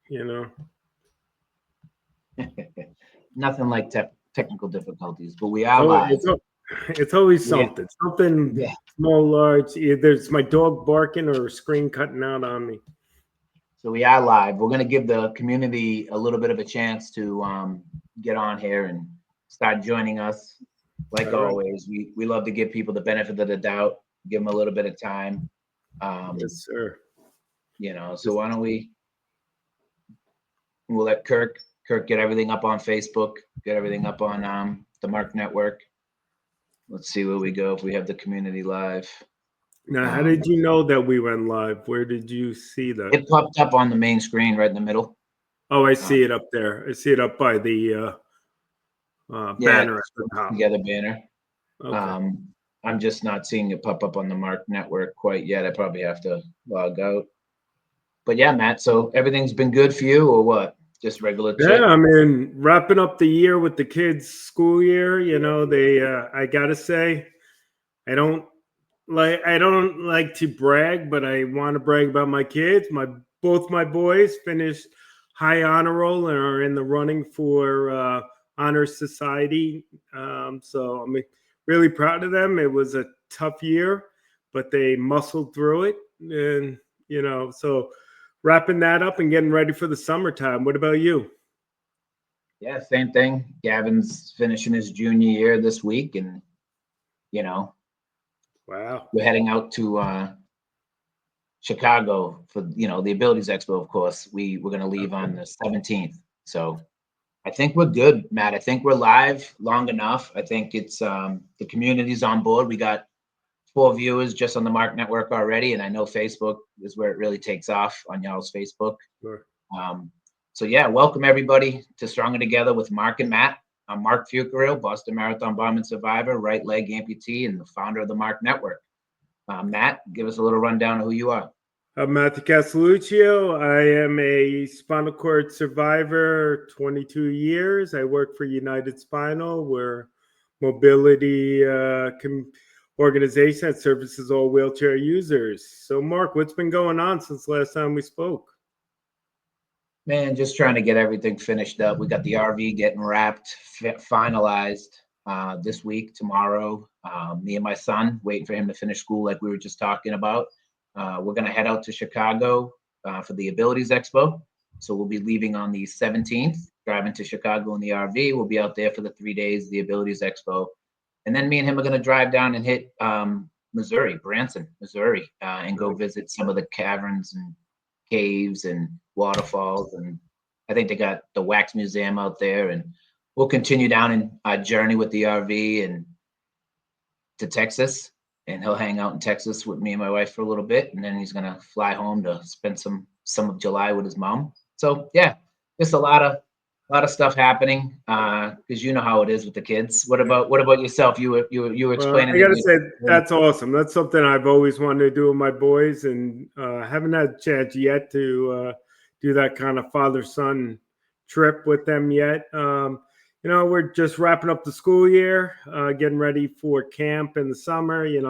you know. Nothing like technical difficulties, but we are Oh, live. it's always Yeah, something yeah. small, large. Either it's my dog barking or a screen cutting out on me. So we are live. We're going to give the community a little bit of a chance to get on here and start joining us. Like All right. always, we love to give people the benefit of the doubt, give them a little bit of time. Um, Yes, sir. so why don't we'll let Kirk get everything up on Facebook, get everything up on the Mark Network. Let's see where we go if we have the community live. Now, how Um, did you know that we went live? Where did you see that? it popped up on the main screen right in the middle. Oh, I Um, see it up there. I see it up by the yeah, banner at the top. together banner. Okay. Um, I'm just not seeing it pop up on the Mark Network quite yet. I probably have to log out. But yeah, Matt. So everything's been good for you, or what? Just regular Yeah, trip? I mean, wrapping up the year with the kids' school year, they I gotta say, I don't like to brag, but I want to brag about my kids. Both my boys finished high honor roll and are in the running for honor society. So I'm really proud of them. It was a tough year, but they muscled through it, and so wrapping that up and getting ready for the summertime. What about you? Yeah, same thing. Gavin's finishing his junior year this week, and you know Wow. we're heading out to Chicago for the Abilities Expo. Of course, we're going to leave on Okay. the 17th. So I think we're good, Matt. I think we're live long enough. I think it's the community's on board. We got 4 viewers just on the Mark Network already, and I know Facebook is where it really takes off on y'all's Facebook. Sure. Um, so yeah, welcome everybody to Stronger Together with Marc and Matt. I'm Mark Fucuril, Boston Marathon bombing survivor, right leg amputee, and the founder of the Mark Network. Matt, give us a little rundown of who you are. I'm Matthew Castelluccio. I am a spinal cord survivor, 22 years. I work for United Spinal. We're mobility organization that services all wheelchair users. So, Mark, what's been going on since last time we spoke? Man, just trying to get everything finished up. We got the RV getting wrapped, finalized this week, tomorrow. Me and my son waiting for him to finish school, like we were just talking about. We're going to head out to Chicago for the Abilities Expo. So we'll be leaving on the 17th, driving to Chicago in the RV. We'll be out there for the 3 days, the Abilities Expo. And then me and him are going to drive down and hit Missouri, Branson, Missouri, and go visit some of the caverns and caves and waterfalls. And I think they got the Wax Museum out there. And we'll continue down in our journey with the RV and to Texas. And he'll hang out in Texas with me and my wife for a little bit. And then he's going to fly home to spend some of July with his mom. So yeah, just a lot of stuff happening because you know how it is with the kids. What about yourself? You were Well, explaining I that gotta you. say that's awesome. That's something I've always wanted to do with my boys, and haven't had a chance yet to do that kind of father-son trip with them yet. We're just wrapping up the school year, getting ready for camp in the summer. And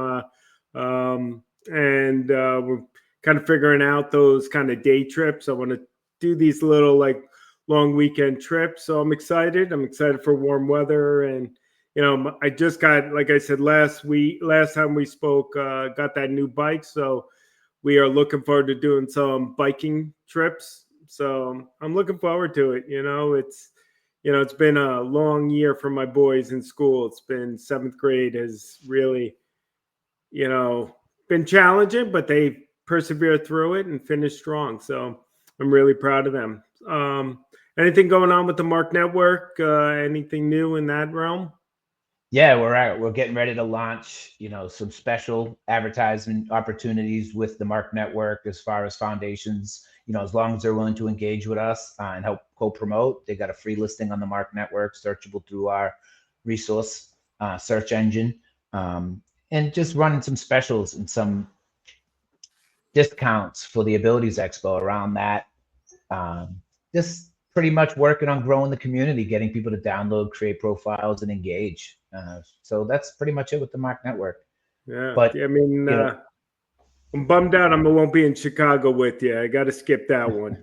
we're kind of figuring out those kind of day trips. I want to do these little like long weekend trips, so I'm excited. I'm excited for warm weather and I just got, like I said last time we spoke, got that new bike. So we are looking forward to doing some biking trips. So I'm looking forward to it. It's been a long year for my boys in school. It's been seventh grade has really, you know, been challenging, but they persevered through it and finished strong. So I'm really proud of them. Anything going on with the Mark Network? Anything new in that realm? Yeah, we're getting ready to launch, some special advertisement opportunities with the Mark Network as far as foundations, as long as they're willing to engage with us and help co-promote. They got a free listing on the Mark Network, searchable through our resource search engine, and just running some specials and some discounts for the Abilities Expo around that. Just pretty much working on growing the community, getting people to download, create profiles, and engage. So that's pretty much it with the Mark Network. Yeah, But I mean, you know, I'm bummed out. I won't be in Chicago with you. I got to skip that one.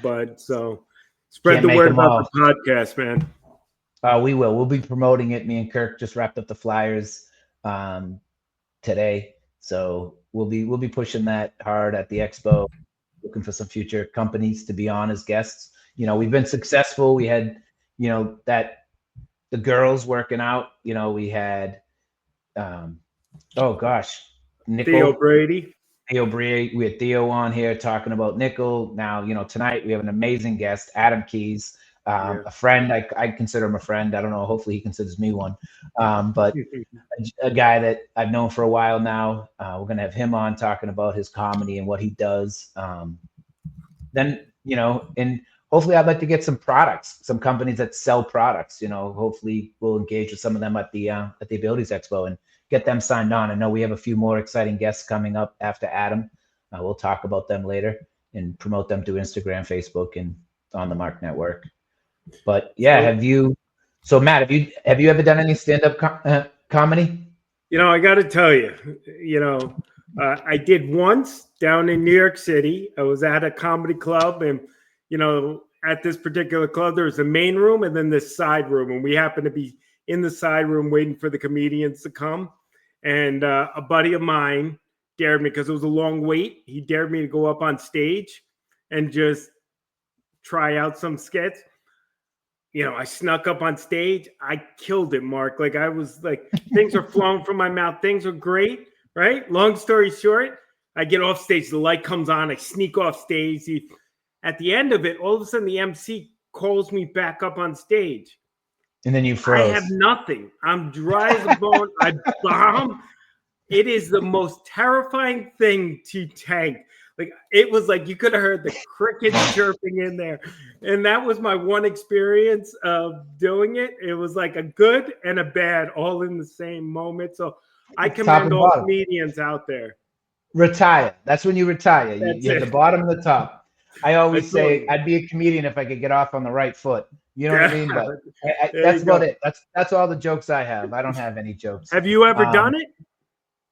But so spread Can't the make word them about all. the podcast, man. We will. We'll be promoting it. Me and Kirk just wrapped up the flyers today, so we'll be pushing that hard at the expo. Looking for some future companies to be on as guests. We've been successful. We had, that the girls working out. We had, oh gosh, Theo Nickel. Brady. Theo Brie, we had Theo on here talking about nickel. Now, tonight we have an amazing guest, Adam Keys, a friend. I consider him a friend. I don't know. Hopefully he considers me one. But a guy that I've known for a while now. We're going to have him on talking about his comedy and what he does. Then, and hopefully I'd like to get some products, some companies that sell products. Hopefully we'll engage with some of them at the Abilities Expo and get them signed on. I know we have a few more exciting guests coming up after Adam. We'll talk about them later and promote them through Instagram, Facebook, and on the Marc Network. But yeah, so Matt, have you ever done any stand-up comedy? I got to tell you, I did once down in New York City. I was at a comedy club, and at this particular club, there was a main room and then this side room, and we happened to be in the side room waiting for the comedians to come. And a buddy of mine dared me, because it was a long wait. He dared me to go up on stage and just try out some skits. I snuck up on stage. I killed it, Mark. Like, I was like, things are flowing from my mouth. Things are great, right? Long story short, I get off stage. The light comes on. I sneak off stage. At the end of it, all of a sudden, the MC calls me back up on stage. And then you froze. I have nothing. I'm dry as a bone. I bomb. It is the most terrifying thing to tank. Like, it was like you could have heard the crickets chirping in there. And that was my one experience of doing it. It was like a good and a bad all in the same moment. So I commend all comedians out there. Retire. That's when you retire. You hit the bottom and the top. I always say I'd be a comedian if I could get off on the right foot. You know what I mean? But that's about it. That's all the jokes I have. I don't have any jokes. Have you ever done it?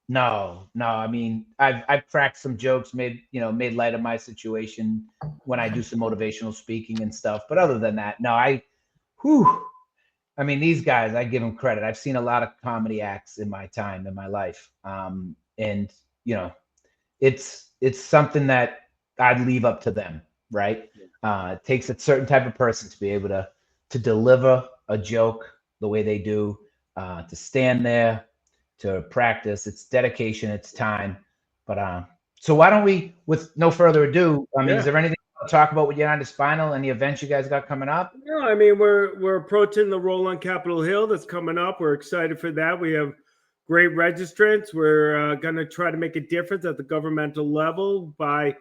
No. I mean, I've cracked some jokes, made light of my situation when I do some motivational speaking and stuff. But other than that, no, I mean, these guys, I give them credit. I've seen a lot of comedy acts in my time, in my life. And it's something that I'd leave up to them, right? It takes a certain type of person to be able to deliver a joke the way they do, to stand there, to practice. It's dedication, it's time. But so why don't we, with no further ado, is there anything to talk about with United Spinal? Any events you guys got coming up? No, I mean, we're approaching the roll on Capitol Hill that's coming up. We're excited for that. We have great registrants. We're going to try to make a difference at the governmental level by,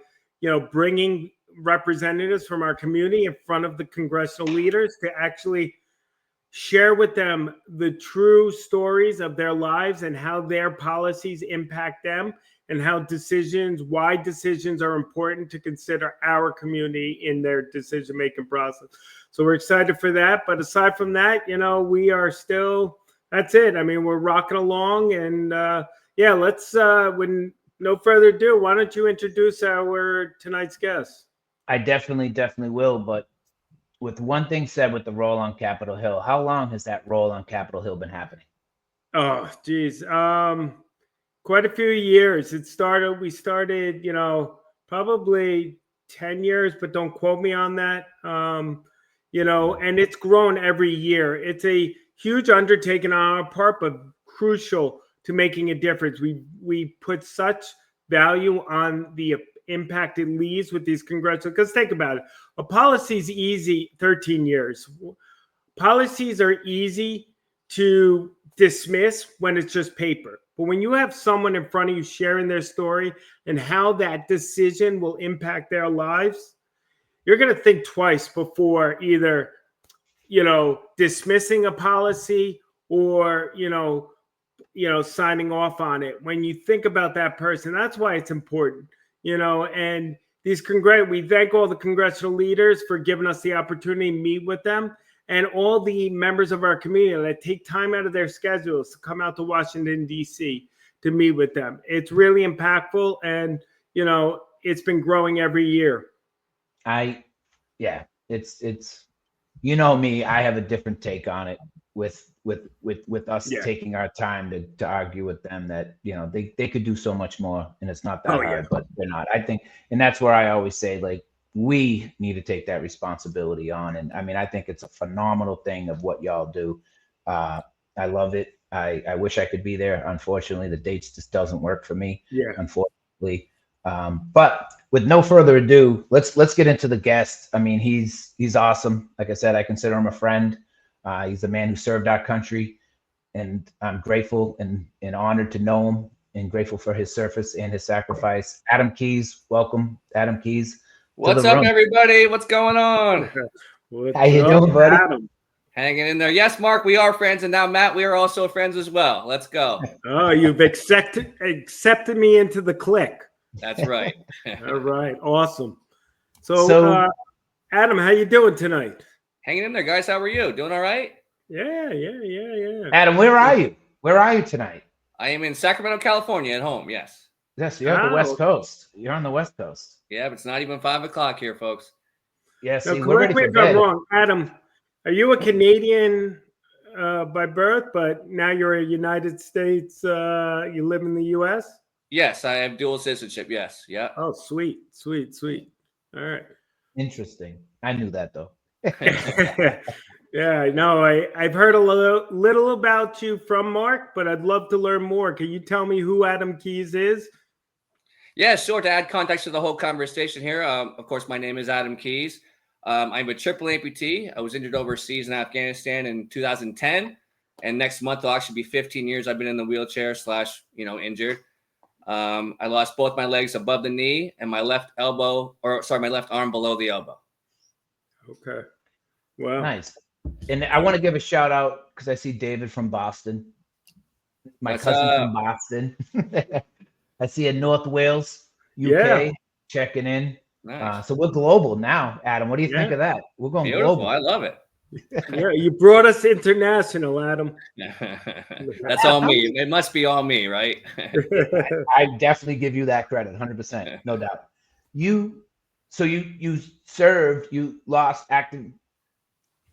bringing representatives from our community in front of the congressional leaders to actually share with them the true stories of their lives and how their policies impact them, and how why decisions are important to consider our community in their decision-making process. So we're excited for that. But aside from that, we are still, that's it. I mean, we're rocking along, and let's, with no further ado, why don't you introduce our tonight's guest? I definitely will. But with one thing said with the roll on Capitol Hill, how long has that roll on Capitol Hill been happening? Oh, geez. Quite a few years. We started, probably 10 years, but don't quote me on that. And it's grown every year. It's a huge undertaking on our part, but crucial to making a difference. We put such value on the impact it leaves with these congressional, because think about it. A policy is easy, 13 years. Policies are easy to dismiss when it's just paper. But when you have someone in front of you sharing their story and how that decision will impact their lives, you're going to think twice before either, dismissing a policy or, signing off on it. When you think about that person, that's why it's important, and we thank all the congressional leaders for giving us the opportunity to meet with them, and all the members of our community that take time out of their schedules to come out to Washington, D.C., to meet with them. It's really impactful, and it's been growing every year. It's you know me, I have a different take on it with us taking our time to argue with them that they could do so much more, and it's not that hard, but they're not. I think, and that's where I always say, like, we need to take that responsibility on. And I mean, I think it's a phenomenal thing of what y'all do. I love it. I wish I could be there. Unfortunately, the dates just doesn't work for me. Unfortunately. But with no further ado, let's get into the guest. I mean, he's awesome. Like I said, I consider him a friend. He's a man who served our country, and I'm grateful and honored to know him, and grateful for his service and his sacrifice. Adam Keys, welcome, Adam Keys. What's up, everybody? What's going on? How you doing, buddy? Adam? Hanging in there. Yes, Mark, we are friends, and now Matt, we are also friends as well. Let's go. Oh, you've accepted me into the clique. That's right. All right, awesome. So Adam, how you doing tonight? Hanging in there, guys. How are you? Doing all right? Yeah. Adam, where are you? Where are you tonight? I am in Sacramento, California, at home. Yes. Yes, you're on the West Coast. You're on the West Coast. Yeah, but it's not even 5 o'clock here, folks. Yeah, see, now, we're ready correct me for if I'm bed. wrong. Adam, are you a Canadian by birth, but now you're a United States? You live in the U.S.? Yes, I have dual citizenship. Yes. Yeah. Oh, sweet. All right. Interesting. I knew that, though. Yeah, I know. I've heard a little about you from Mark, but I'd love to learn more. Can you tell me who Adam Keys is? Yeah, sure. To add context to the whole conversation here, of course, my name is Adam Keys. I'm a triple amputee. I was injured overseas in Afghanistan in 2010, and next month will actually be 15 years I've been in the wheelchair / injured. I lost both my legs above the knee and my left arm below the elbow. Okay. Wow. Nice. And I want to give a shout out because I see David from Boston, my cousin from Boston. I see in North Wales, UK, checking in. Nice. So we're global now, Adam. What do you think of that? We're going global. I love it. Yeah, you brought us international, Adam. That's all me. It must be all me, right? I definitely give you that credit, 100%, no doubt. You served, you lost active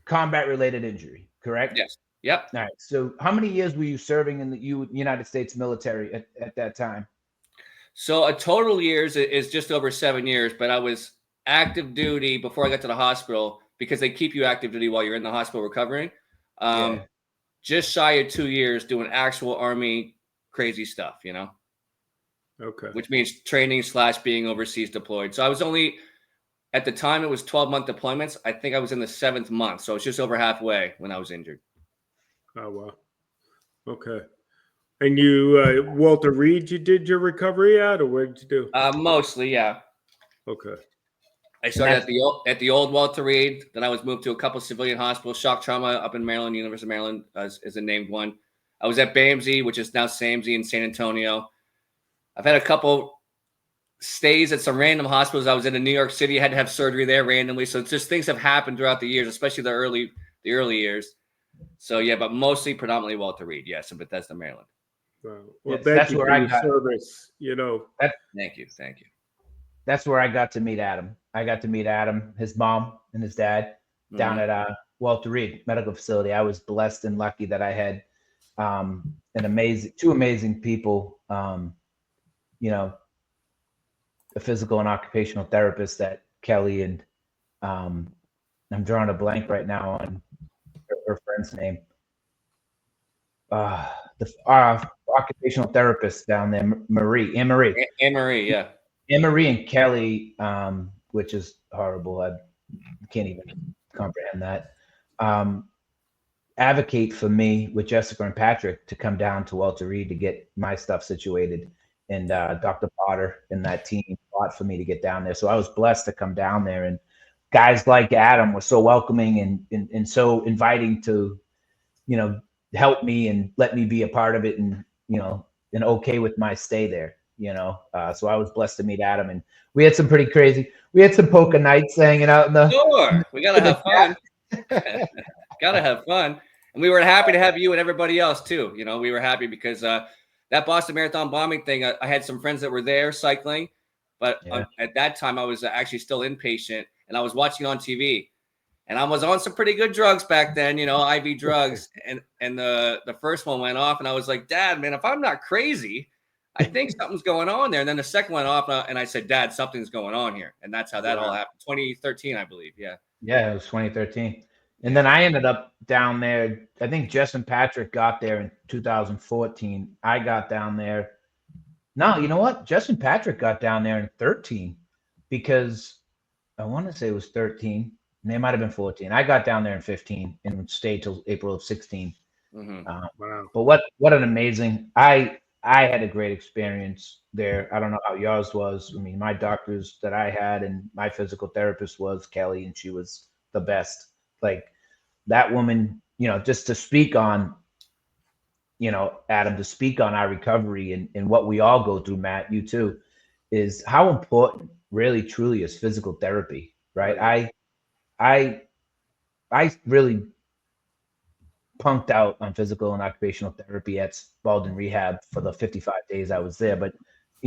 combat-related injury, correct? Yes. Yep. All right. So how many years were you serving in the United States military at that time? So a total years is just over 7 years, but I was active duty before I got to the hospital because they keep you active duty while you're in the hospital recovering. Just shy of 2 years doing actual Army crazy stuff, Okay. Which means training / being overseas deployed. So I was only, at the time, it was 12-month deployments. I think I was in the 7th month. So it's just over halfway when I was injured. Oh, wow. Okay. And you, Walter Reed, you did your recovery at, or what did you do? Mostly, yeah. Okay. I started at the old Walter Reed. Then I was moved to a couple civilian hospitals, shock trauma up in Maryland, University of Maryland is a named one. I was at BAMSI, which is now SAMSI in San Antonio. I've had a couple stays at some random hospitals. I was in New York City. I had to have surgery there randomly. So it's just things have happened throughout the years, especially the early years. So yeah, but mostly predominantly Walter Reed. Yes, in Bethesda, Maryland. Well, Yes, thank that's you where for I your got service. Thank you. That's where I got to meet Adam. I got to meet Adam, his mom and his dad down at Walter Reed Medical Facility. I was blessed and lucky that I had two amazing people, a physical and occupational therapist, that Kelly and I'm drawing a blank right now on her friend's name. The occupational therapist down there, Anne Marie, yeah. Anne Marie and Kelly, which is horrible. I can't even comprehend that. Advocate for me with Jessica and Patrick to come down to Walter Reed to get my stuff situated. And Dr. Potter and that team fought for me to get down there. So I was blessed to come down there. And guys like Adam were so welcoming and so inviting to, help me and let me be a part of it and, and okay with my stay there. So I was blessed to meet Adam, and we had some pretty crazy. We had some poker nights hanging out in the. Sure, we gotta have fun. Gotta have fun, and we were happy to have you and everybody else too. We were happy because that Boston Marathon bombing thing, I had some friends that were there cycling, but at that time I was actually still inpatient, and I was watching on TV, and I was on some pretty good drugs back then, IV drugs, and the first one went off, and I was like, Dad, man, if I'm not crazy, I think something's going on there. And then the second went off, and I said, Dad, something's going on here, and that's how that all happened. 2013, I believe. Yeah, it was 2013. And then I ended up down there. I think Jess and Patrick got there in 2014. I got down there. No, you know what? Jess and Patrick got down there in 13 because I want to say it was 13. And it might have been 14. I got down there in 15 and stayed till April of 16. Wow. But what an amazing, I had a great experience there. I don't know how yours was. I mean, my doctors that I had and my physical therapist was Kelly, and she was the best. Like that woman, just to speak on, Adam, to speak on our recovery and what we all go through, Matt, you too, is how important really truly is physical therapy, right? I really punked out on physical and occupational therapy at Spalding Rehab for the 55 days I was there. But,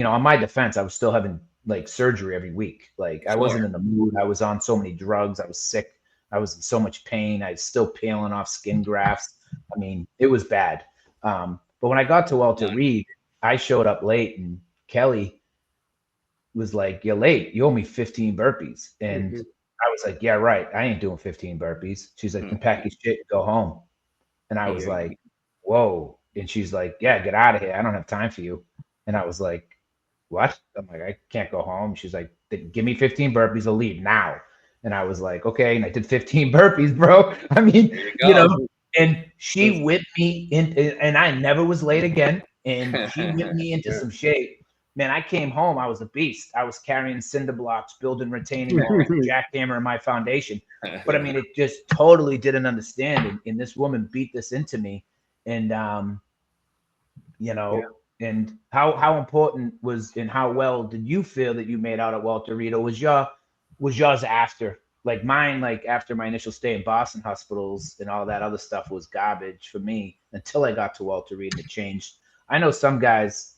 on my defense, I was still having like surgery every week. Like I wasn't in the mood. I was on so many drugs. I was sick. I was in so much pain. I was still peeling off skin grafts. I mean, it was bad. But when I got to Walter Reed, I showed up late, and Kelly was like, "You're late. You owe me 15 burpees." And I was like, "Yeah, right. I ain't doing 15 burpees." She's like, "Then pack your shit and go home." And I was like, "Whoa." And she's like, "Yeah, get out of here. I don't have time for you." And I was like, "What?" I'm like, "I can't go home." She's like, "Give me 15 burpees. I'll leave now." And I was like, "Okay." And I did 15 burpees, bro. I mean, and she whipped me in, and I never was late again. And she whipped me into some shape. Man, I came home. I was a beast. I was carrying cinder blocks, building retaining walls, jackhammer in my foundation. But I mean, it just totally didn't understand. And this woman beat this into me. And, and how important was, and how well did you feel that you made out at Walter Reed? Or was yours after? Like mine, like after my initial stay in Boston hospitals and all that other stuff was garbage for me until I got to Walter Reed and it changed. I know some guys,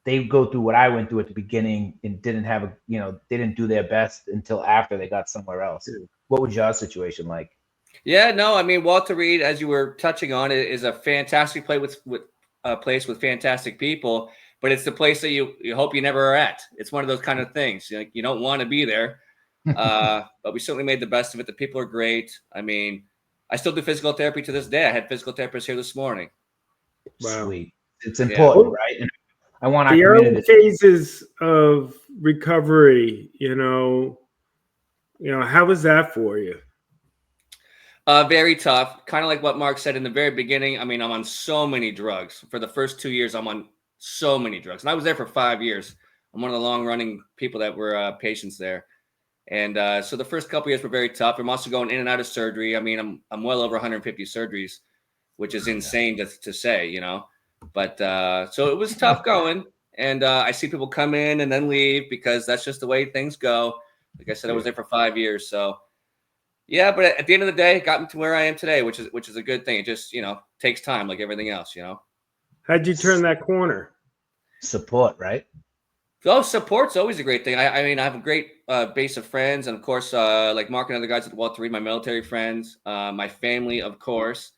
they go through what I went through at the beginning and didn't have they didn't do their best until after they got somewhere else. What was your situation like? Yeah, no, I mean, Walter Reed, as you were touching on, it is a fantastic place with fantastic people, but it's the place that you hope you never are at. It's one of those kind of things. You don't want to be there. But we certainly made the best of it. The people are great. I mean, I still do physical therapy to this day. I had physical therapists here this morning. Wow. Sweet. It's important, right? And I want the early phases of recovery, how was that for you? Very tough. Kind of like what Mark said in the very beginning. I mean, I'm on so many drugs. For the first 2 years, I'm on so many drugs. And I was there for 5 years. I'm one of the long-running people that were patients there. And so the first couple of years were very tough. I'm also going in and out of surgery. I mean, I'm well over 150 surgeries, which is insane to say, But so it was tough going. And I see people come in and then leave because that's just the way things go. Like I said, I was there for 5 years. So, yeah, but at the end of the day, it got me to where I am today, which is a good thing. It just, takes time like everything else, How'd you turn that corner? Support, right? Oh, support's always a great thing. I mean, I have a great base of friends, and of course, like Mark and other guys at Walter Reed, my military friends, my family, of course.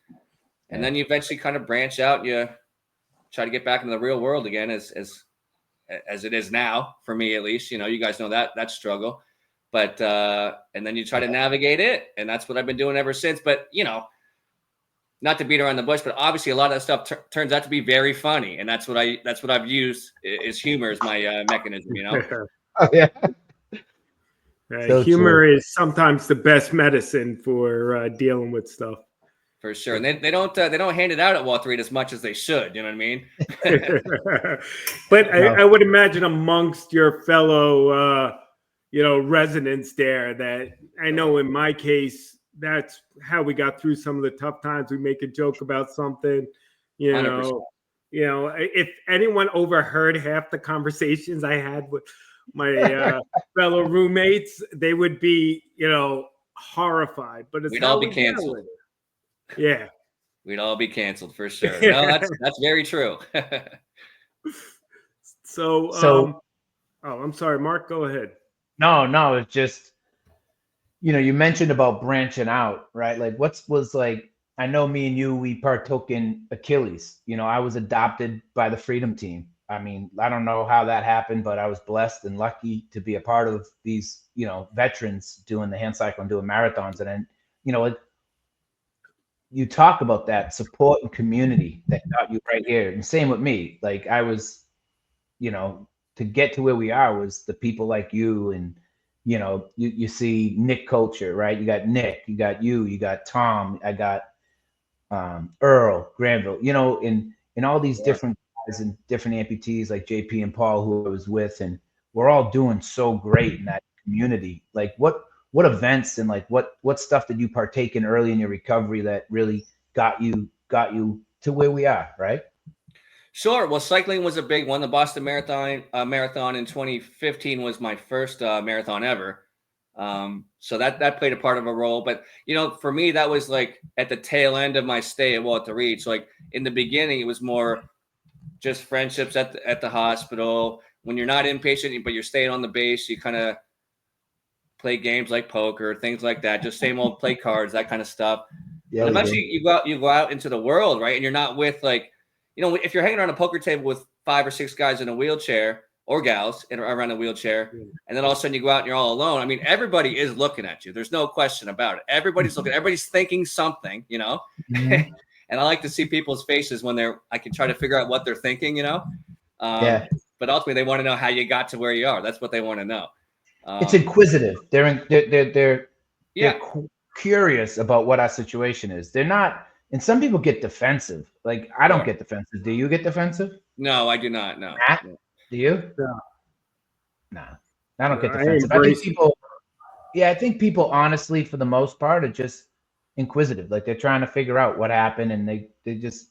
And then you eventually kind of branch out. And you try to get back into the real world again, as it is now for me, at least. You guys know that struggle, but and then you try to navigate it, and that's what I've been doing ever since. But not to beat around the bush, but obviously a lot of that stuff turns out to be very funny, and that's what I've used is humor as my mechanism. Oh, yeah. So humor is sometimes the best medicine for dealing with stuff. For sure, and they don't hand it out at Walter Reed as much as they should. You know what I mean? But I would imagine amongst your fellow, residents there, that I know in my case, that's how we got through some of the tough times. We make a joke about something, 100%. If anyone overheard half the conversations I had with my fellow roommates, they would be, horrified. But it's we'd all be canceled. Yeah. we'd all be canceled for sure. No, that's very true. So, So- oh, I'm sorry, Mark, go ahead. No, it's just, you mentioned about branching out, right? Like was like, I know me and you, we partook in Achilles. I was adopted by the Freedom Team. I mean, I don't know how that happened, but I was blessed and lucky to be a part of these, veterans doing the hand cycle and doing marathons. And then, like you talk about that support and community that got you right here. And same with me. Like I was, to get to where we are was the people like you. And, you see Nick Culture, right? You got Nick, you got Tom, I got Earl Granville, and all these different guys and different amputees like JP and Paul who I was with, and we're all doing so great in that community. Like what events and like what stuff did you partake in early in your recovery that really got you to where we are, right? Sure. Well, cycling was a big one. The Boston Marathon in 2015 was my first marathon ever. So that played a part of a role. But, for me, that was like at the tail end of my stay at Walter Reed. So like in the beginning, it was more just friendships at the hospital. When you're not inpatient, but you're staying on the base, you kind of play games like poker, things like that, just same old play cards, that kind of stuff. Yeah, but eventually you go out into the world, right? And you're not with like, if you're hanging around a poker table with 5 or 6 guys in a wheelchair or gals around a wheelchair, and then all of a sudden you go out and you're all alone. I mean, everybody is looking at you. There's no question about it. Everybody's looking, everybody's thinking something, Mm-hmm. And I like to see people's faces when I can try to figure out what they're thinking, Yeah. But ultimately they want to know how you got to where you are. That's what they want to know. It's inquisitive. They're curious about what our situation is. They're not, and some people get defensive. Like I don't get defensive. Do you get defensive? No, I do not. No. Matt, do you? No, I don't get defensive. I think people honestly, for the most part, are just inquisitive. Like they're trying to figure out what happened, and they just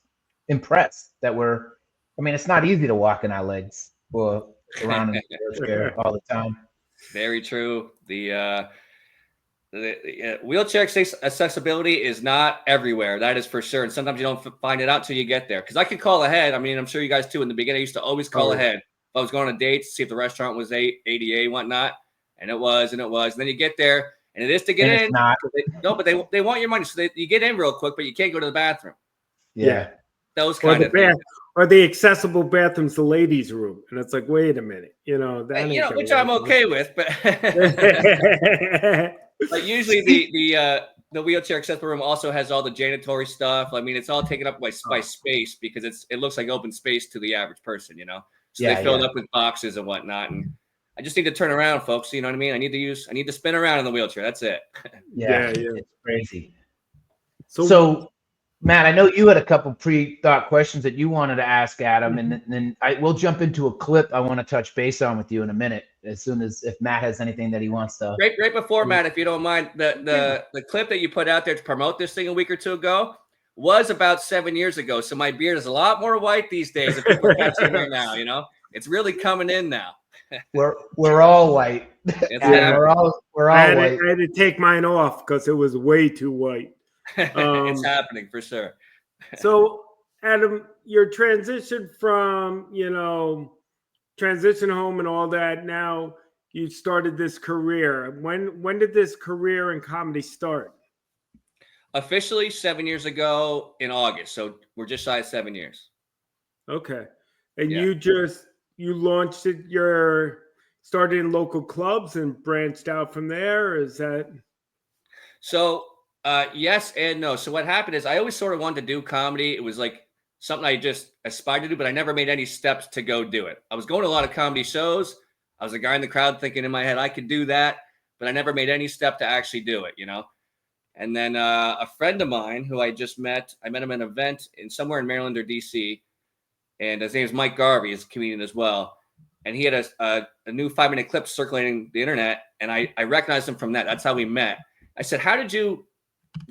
impressed that we're. I mean, it's not easy to walk in our legs or around in the wheelchair all the time. Very true. The wheelchair accessibility is not everywhere. That is for sure. And sometimes you don't find it out till you get there. Because I could call ahead. I mean, I'm sure you guys too. In the beginning, I used to always call ahead. If I was going on a date to see if the restaurant was ADA and whatnot. And it was. And then you get there, and it is to get in. Not. But they want your money. So you get in real quick, but you can't go to the bathroom. Yeah. Those kind of things. Or the accessible bathroom's the ladies' room, and it's like, wait a minute, which I'm okay with, but but usually the wheelchair accessible room also has all the janitory stuff. I mean, it's all taken up by space because it looks like open space to the average person, So they fill it up with boxes and whatnot, and I just need to turn around, folks. You know what I mean? I need to spin around in the wheelchair. That's it. Yeah. It's crazy. So Matt, I know you had a couple pre-thought questions that you wanted to ask Adam, and then we'll jump into a clip I want to touch base on with you in a minute, as soon as if Matt has anything that he wants to. Right before Matt, if you don't mind, the clip that you put out there to promote this thing a week or two ago was about 7 years ago. So my beard is a lot more white these days. If people are catching right now, it's really coming in now. We're all white. We're all white. I had to take mine off because it was way too white. It's happening for sure. So, Adam, your transition from, transition home and all that, now you started this career. When did this career in comedy start? Officially 7 years ago in August. So we're just shy of 7 years. Okay. And you launched it, started in local clubs and branched out from there. Is that? So, yes and no. So what happened is I always sort of wanted to do comedy. It was like something I just aspired to do, but I never made any steps to go do it. I was going to a lot of comedy shows. I was a guy in the crowd thinking in my head, I could do that, but I never made any step to actually do it, And then a friend of mine who I met him at an event somewhere in Maryland or DC. And his name is Mike Garvey, he's a comedian as well. And he had a new 5-minute clip circulating the internet. And I recognized him from that. That's how we met. I said, how did you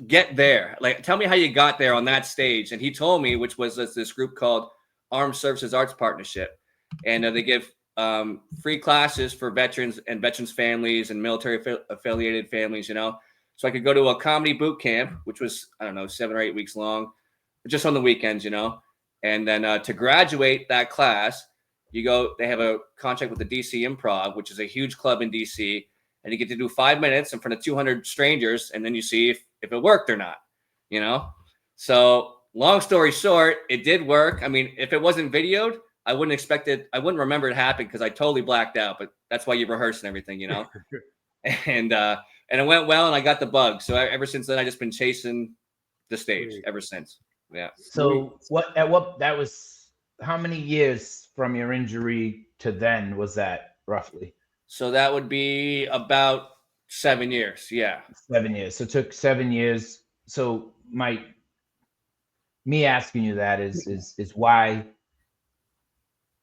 get there? Like, tell me how you got there on that stage. And he told me, which was this group called Armed Services Arts Partnership. And they give free classes for veterans and veterans families and military affiliated families, So I could go to a comedy boot camp, which was, 7 or 8 weeks long. just on the weekends, you know. And then to graduate that class, they have a contract with the DC Improv, which is a huge club in DC, and you get to do 5 minutes in front of 200 strangers, and then you see if it worked or not, you know. So long story short, it did work. I mean, if it wasn't videoed, I wouldn't expect it. I wouldn't remember it happened because I totally blacked out, but that's why you rehearse and everything, you know. And it went well, and I got the bug. So ever since then, I just been chasing the stage ever since. Yeah. So that was how many years from your injury to then was that roughly? So that would be about 7 years. Yeah. 7 years. So it took 7 years. So me asking you that is why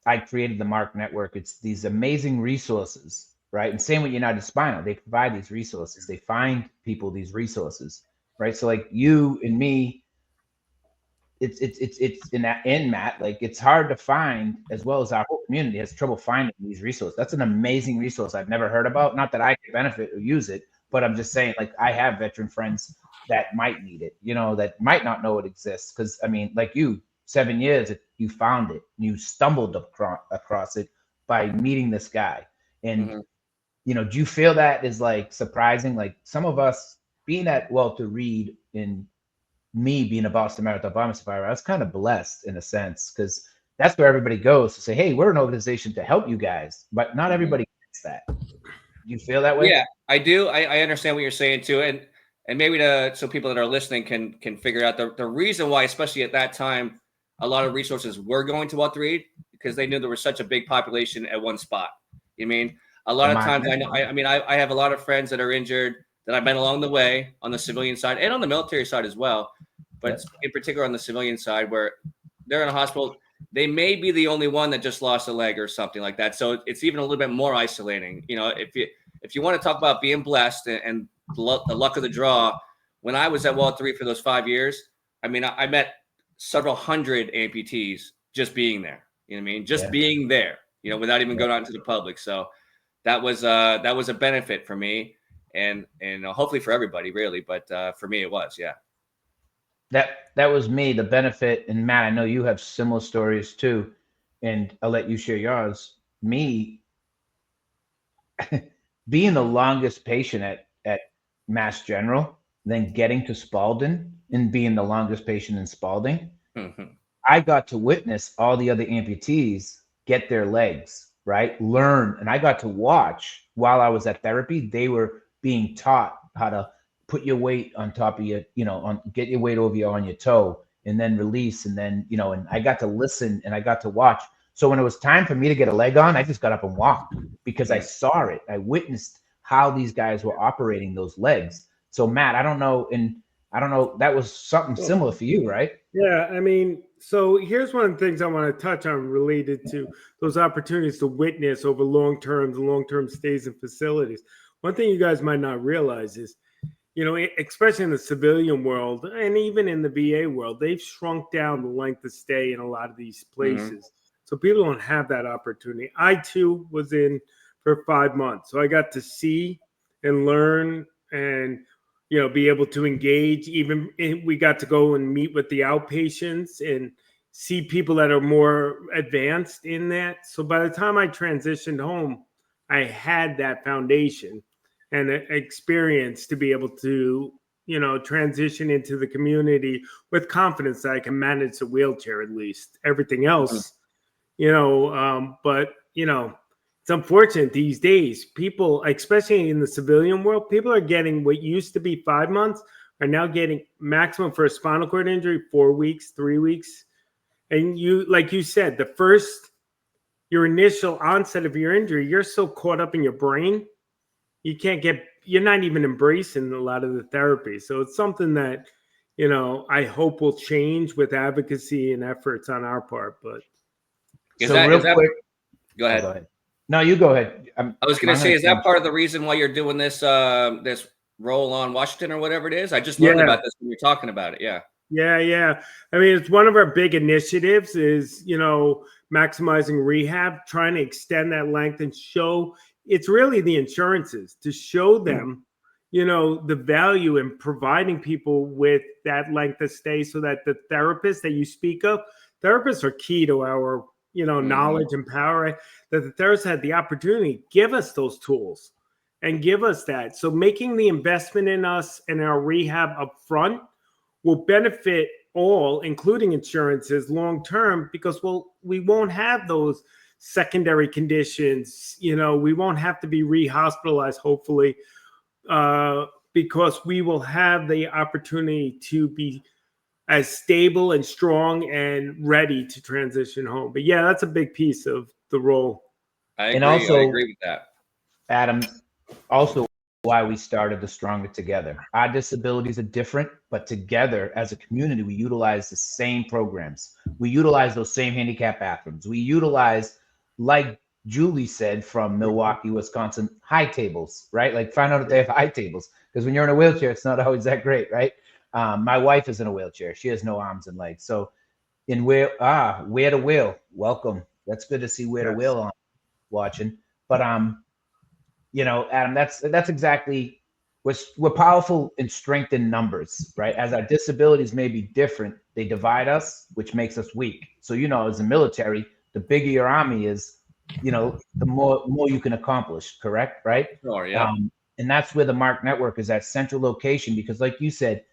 I created the Marc Network. It's these amazing resources, right? And same with United Spinal. They provide these resources. They find people these resources, right? So like you and me, it's in Matt, like it's hard to find, as well as our whole community has trouble finding these resources. That's an amazing resource I've never heard about. Not that I could benefit or use it, but I'm just saying, like, I have veteran friends that might need it, you know, that might not know it exists. Because I mean, like you, 7 years, you found it, you stumbled across it by meeting this guy. And you know, do you feel that is like surprising? Like some of us being at Walter Reed and me being a Boston Marathon bomber survivor, I was kind of blessed in a sense, because that's where everybody goes to say, hey, we're an organization to help you guys, but not everybody gets that. You feel that way? Yeah, I do. I understand what you're saying too. And maybe so people that are listening can figure out the reason why, especially at that time, a lot of resources were going to Walter Reed, because they knew there was such a big population at one spot. You mean, a lot of times I have a lot of friends that are injured that I've met along the way on the civilian side and on the military side as well. But in particular on the civilian side, where they're in a hospital, they may be the only one that just lost a leg or something like that. So it's even a little bit more isolating. You know, if you want to talk about being blessed and the luck of the draw, when I was at Walter Reed for those 5 years, I mean, I met several hundred amputees just being there. You know what I mean? Just being there, you know, without even going out into the public. So that was a benefit for me. And hopefully for everybody, really, but for me it was, yeah. That was me, the benefit. And Matt, I know you have similar stories too, and I'll let you share yours. Me, being the longest patient at Mass General, then getting to Spalding and being the longest patient in Spalding, I got to witness all the other amputees get their legs, right? Learn, and I got to watch while I was at therapy. They were being taught how to put your weight on top of your, you know, get your weight over on your toe and then release. And then, you know, and I got to listen and I got to watch. So when it was time for me to get a leg on, I just got up and walked because I saw it. I witnessed how these guys were operating those legs. So Matt, I don't know, that was something similar for you, right? Yeah, I mean, so here's one of the things I want to touch on related to those opportunities to witness over long-term stays in facilities. One thing you guys might not realize is, you know, especially in the civilian world and even in the VA world, they've shrunk down the length of stay in a lot of these places. So people don't have that opportunity. I too was in for 5 months. So I got to see and learn and, you know, be able to engage. Even we got to go and meet with the outpatients and see people that are more advanced in that. So by the time I transitioned home, I had that foundation and experience to be able to, you know, transition into the community with confidence that I can manage the wheelchair at least. Everything else, you know, but, you know, it's unfortunate these days. People, especially in the civilian world, people are getting what used to be 5 months are now getting maximum for a spinal cord injury, 4 weeks, 3 weeks. And you, like you said, your initial onset of your injury, you're so caught up in your brain, you're not even embracing a lot of the therapy. So it's something that, you know, I hope will change with advocacy and efforts on our part. But quick, go ahead. No, you go ahead. I was going to say, is that part of the reason why you're doing this this roll on Washington or whatever it is? I just learned about this when you're talking about it. Yeah. Yeah. I mean, it's one of our big initiatives is, you know, maximizing rehab, trying to extend that length and show it's really the insurances to show them, the value in providing people with that length of stay, so that the therapists that you speak of, therapists are key to our, knowledge and power, that the therapists had the opportunity to give us those tools and give us that. So making the investment in us and our rehab up front will benefit all, including insurances, long term, because we won't have those secondary conditions. We won't have to be re-hospitalized, hopefully, because we will have the opportunity to be as stable and strong and ready to transition home. But yeah, that's a big piece of the role. I agree with that, Adam. Also, why we started the Stronger Together. Our disabilities are different, but together as a community, we utilize the same programs. We utilize those same handicap bathrooms. We utilize, like Julie said, from Milwaukee, Wisconsin, high tables, right? Like find out if they have high tables, because when you're in a wheelchair, it's not always that great, right? My wife is in a wheelchair. She has no arms and legs. So Where to Will, welcome. That's good to see Where to Will on watching. But Adam, that's exactly, we're powerful in strength in numbers, right? As our disabilities may be different, they divide us, which makes us weak. So, as a military, the bigger your army is, the more you can accomplish, correct? Right? Sure, yeah. And that's where the Marc Network is, that central location, because like you said,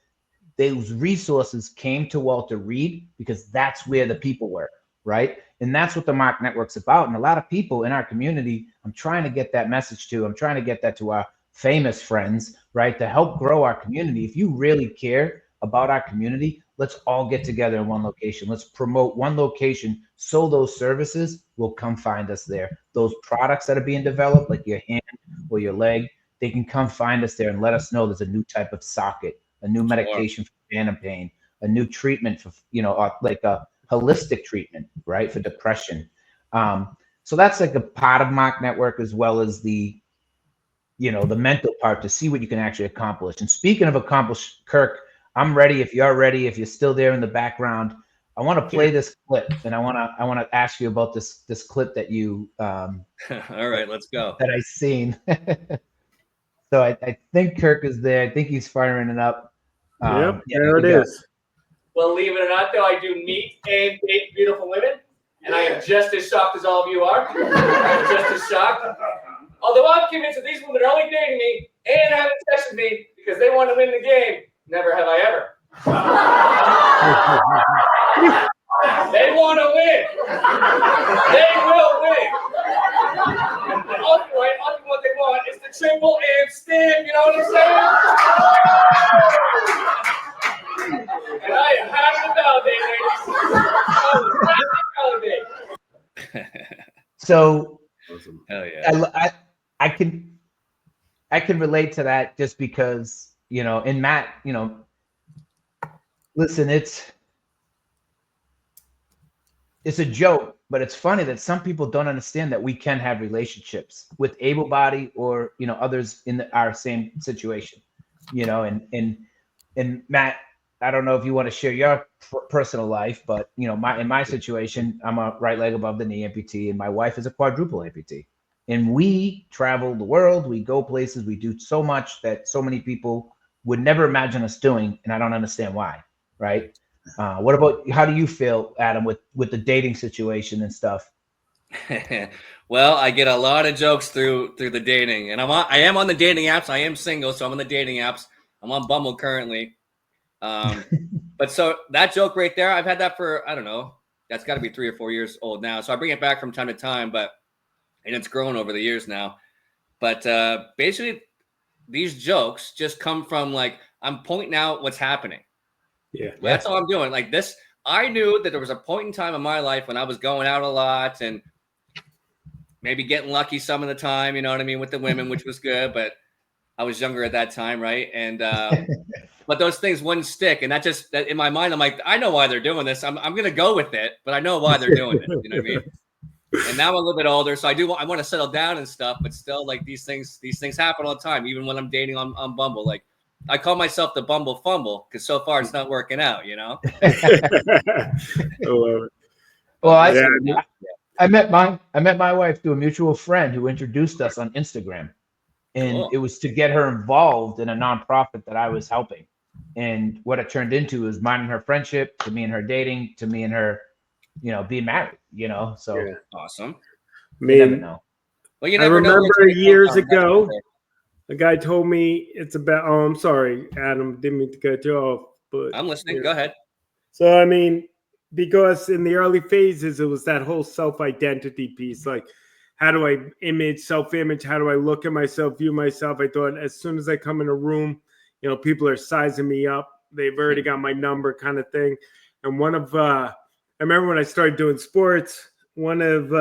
those resources came to Walter Reed because that's where the people were, right? And that's what the Marc Network's about. And a lot of people in our community, I'm trying to get that message to. I'm trying to get that to our famous friends, right? To help grow our community. If you really care about our community, let's all get together in one location. Let's promote one location so those services will come find us there. Those products that are being developed, like your hand or your leg, they can come find us there and let us know there's a new type of socket, a new medication for phantom pain, a new treatment for, like a holistic treatment, right, for depression. So that's like a part of Marc Network, as well as the, the mental part, to see what you can actually accomplish. And speaking of accomplish, Kirk, I'm ready. If you're ready, if you're still there in the background, I want to play this clip, and I want to ask you about this clip that you all right, let's go. That I seen. So I think Kirk is there. I think he's firing it up. There it is. Believe it or not, though, I do meet and date beautiful women, and I am just as shocked as all of you are. I'm just as shocked. Although I'm convinced that these women are only dating me and having sex with me because they want to win the game. Never have I ever. They want to win. They will win. And ultimately, what they want is the triple and stim. You know what I'm saying? And I am happy to validate, ladies. I am happy to validate. So, hell yeah. I can relate to that, just because, in Matt, listen, it's a joke, but it's funny that some people don't understand that we can have relationships with able-bodied or, others in our same situation, and Matt, I don't know if you want to share your personal life, but, in my situation, I'm a right leg above the knee amputee, and my wife is a quadruple amputee. And we travel the world, we go places, we do so much that so many people would never imagine us doing, and I don't understand why, right? How do you feel, Adam, with the dating situation and stuff? Well, I get a lot of jokes through the dating, and I am on the dating apps. I am single, so I'm on the dating apps. I'm on Bumble currently. But so that joke right there, I've had that for, I don't know, that's got to be 3 or 4 years old now. So I bring it back from time to time, and it's grown over the years now. But basically, these jokes just come from, like, I'm pointing out what's happening. Yeah, that's all I'm doing. Like this, I knew that there was a point in time in my life when I was going out a lot and maybe getting lucky some of the time, you know what I mean, with the women, which was good, but I was younger at that time, right? And but those things wouldn't stick, and that in my mind, I'm like, I know why they're doing this. I'm gonna go with it, but I know why they're doing it. You know what I mean? And now I'm a little bit older, so I want to settle down and stuff, but still, like, these things happen all the time, even when I'm dating on Bumble. Like, I call myself the Bumble Fumble because so far it's not working out, Well, I met my wife through a mutual friend who introduced us on Instagram. And Cool. it was to get her involved in a nonprofit that I was helping. And what it turned into is mine and her friendship, to me and her dating, to me and her, being married, so Yeah. Awesome. I you never mean, know. Well, you I never know. remember where it's gonna years come from. That's ago, for sure. a guy told me it's about. Oh, I'm sorry, Adam. Didn't mean to cut you off, but I'm listening. yeah. Go ahead. So I mean, because in the early phases, it was that whole self-identity piece, like how do I self-image? How do I look at myself, view myself? I thought as soon as I come in a room, people are sizing me up. They've already got my number, kind of thing. And I remember when I started doing sports, one of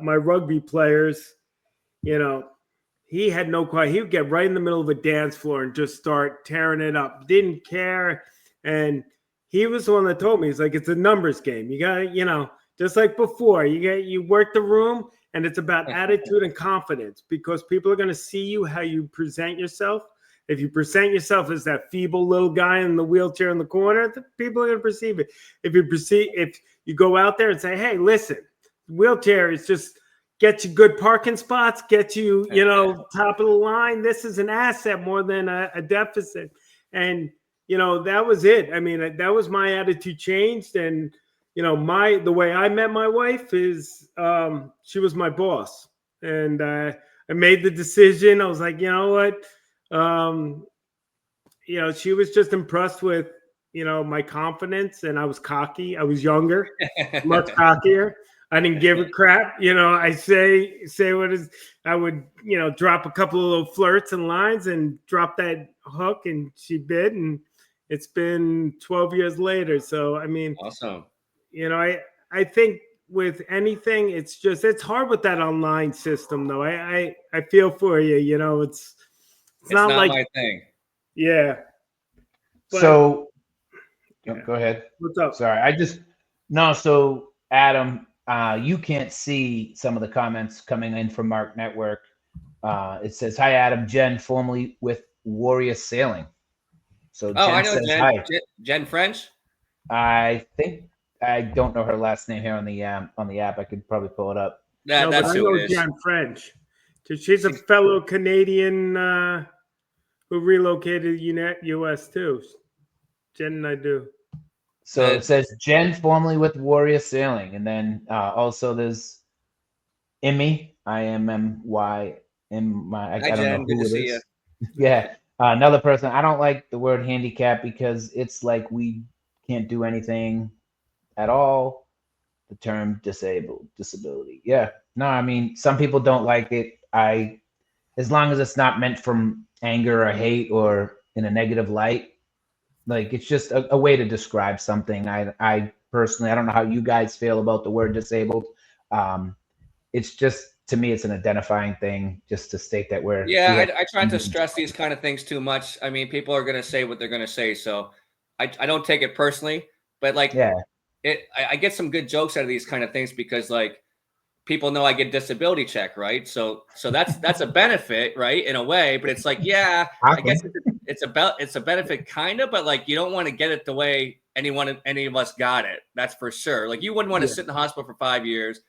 my rugby players, he had no quiet. He would get right in the middle of a dance floor and just start tearing it up. Didn't care. And he was the one that told me, he's like, it's a numbers game. You got to, just like before, you work the room, and it's about attitude and confidence, because people are going to see you how you present yourself. If you present yourself as that feeble little guy in the wheelchair in the corner, the people are going to perceive it. If you go out there and say, hey, listen, wheelchair is just get you good parking spots, get you, top of the line. This is an asset more than a deficit. And, that was it. I mean, that was my attitude changed. And, the way I met my wife is she was my boss. And I made the decision. I was like, you know what? She was just impressed with, my confidence, and I was cocky. I was younger, much cockier. I didn't give a crap. I say what is, I would, drop a couple of little flirts and lines and drop that hook, and she bit, and it's been 12 years later. So, I mean, Awesome. I think with anything, it's hard with that online system though. I feel for you, it's not like my thing. Yeah. But, So yeah. Go ahead. What's up? Sorry. So Adam, you can't see some of the comments coming in from Marc Network. It says, hi, Adam, Jen, formerly with Warrior Sailing. So Jen I know says, Jen. hi. Jen French. I don't know her last name here on the app. I could probably pull it up. That's who it is. Jen French. She's a fellow Canadian who relocated to U.S. too. Jen and I do. So it says Jen, formerly with Warrior Sailing, and then also there's Immy, IMMY. I don't Jen. know Good who to it see is. Yeah, another person. I don't like the word handicap because it's like we can't do anything at all. The term disability. Yeah, no, I mean some people don't like it. As long as it's not meant from anger or hate or in a negative light. Like it's just a way to describe something. I personally, I don't know how you guys feel about the word disabled. It's just, to me, it's an identifying thing just to state that we're. Yeah, I try not to stress these kind of things too much. I mean, people are going to say what they're going to say. So I don't take it personally, but like, I get some good jokes out of these kind of things because like people know I get disability check, right? So that's a benefit, right? In a way, but it's like, yeah, I guess it's a benefit kind of, but like you don't want to get it the way any of us got it. That's for sure. Like you wouldn't want to sit in the hospital for 5 years,